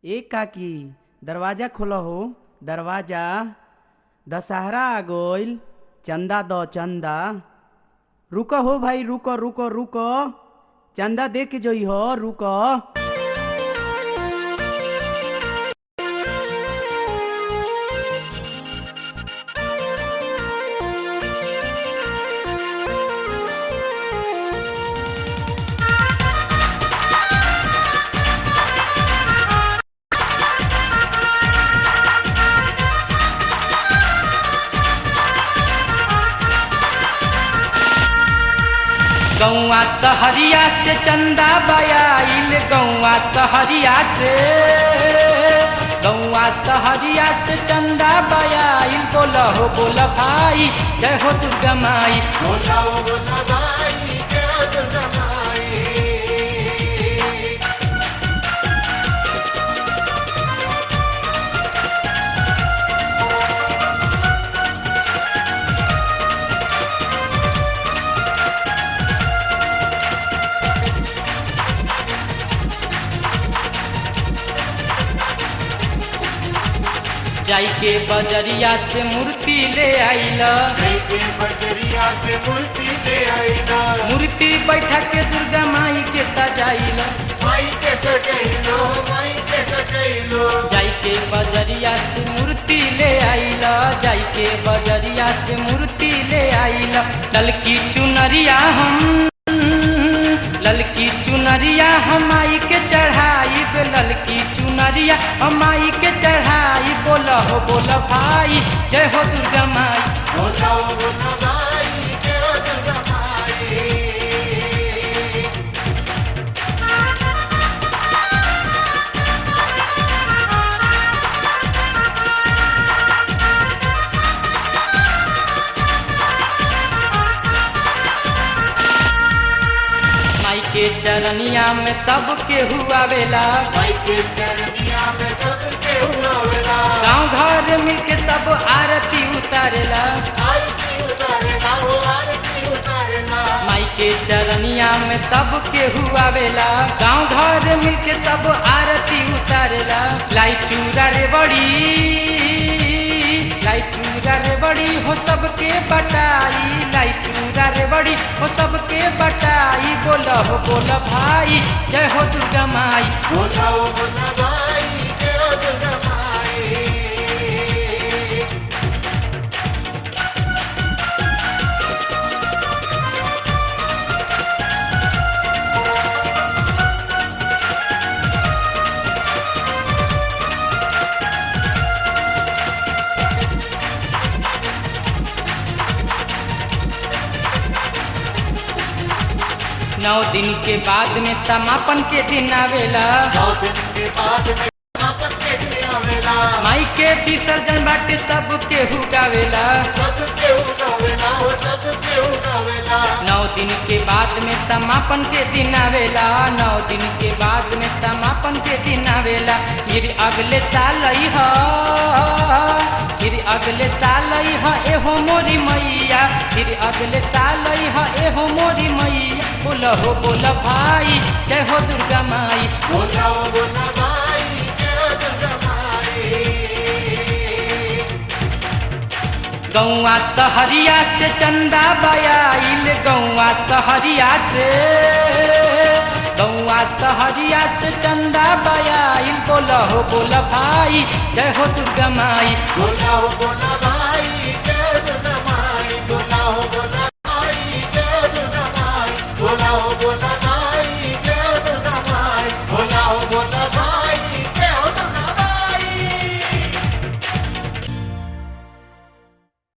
ए काकी दरवाजा खोलो हो दरवाजा। दशहरा आ गइल, चंदा दो चंदा। रुको हो भाई, रुको रुको रुको, चंदा दे के जोई हो, रुको। गौआ सहरिया से चंदा बयाइल, गौआ सहरिया से, गौआ सहरिया से चंदा बयाइल। बोला हो बोला भाई जय हो दुर्गा माई, बोला हो बोला भाई जय हो दुर्गा माई। जाई के बजरिया से मूर्ति ले आइला, बजरिया से मूर्ति ले आइला। मूर्ति बैठा के दुर्गा माई के सजाइला, माई के सजैलो, माई के सजैलो। जाई के बजरिया से मूर्ति ले आइला, जाई के बजरिया से मूर्ति ले आइला। ललकी चुनरिया हम, ललकी चुनरिया हम माई के चढ़ाई, ललकी चुनरिया हम माई के चढ़ाई। बोला हो बोला भाई जय हो दुर्गा माई, बोला हो बोला भाई जय हो दुर्गा माई। माई के चरनिया में सब केहू आवेला, माई के चरनिया में सब केहू आवेला। गाँव घर मिलके सब आरती उतारेला, आरती उतारेला हो आरती उतारेला। माई के चरनिया में सब केहू आवेला, गाँव घर मिलके सब आरती उतारेला। लाई चूरा रे बड़ी, लाई चूरा रे बड़ी हो सबके बटाई, लाई चूरा रे बड़ी हो सबके बटाई। बोला हो बोला भाई जय हो दुर्गा माई, बोला हो बोला भाई जय हो दुर्गा माई। नौ दिन के बाद में समापन के दिन आवेला, 9 दिन के बाद में समापन के दिन आवेला। माई के विसर्जन बाटे सब केहू गावेला, सब केहू गावेला हो सब केहू गावेला। 9 दिन के बाद में समापन के दिन आवेला, 9 दिन के बाद में समापन के दिन आवेला। फिर अगले साल अइहा, फिर अगले साल अइहा एहो मोरी मैया, फिर अगले साल अइहा एहो मोरी मैया। बोला हो बोला भाई जय हो दुर्गा माई, बोला हो बोला भाई जय हो दुर्गा माई। गौआ सहरिया से चंदा बयाइल, गौआ सहरिया से, गौआ सहरिया से चंदा बयाइल। बोला हो बोला भाई जय हो दुर्गा माई, बोला हो बोला भाई जय हो दुर्गा माई। बोला हो बोला भाई जय हो दुर्गा माई। बोला हो बोला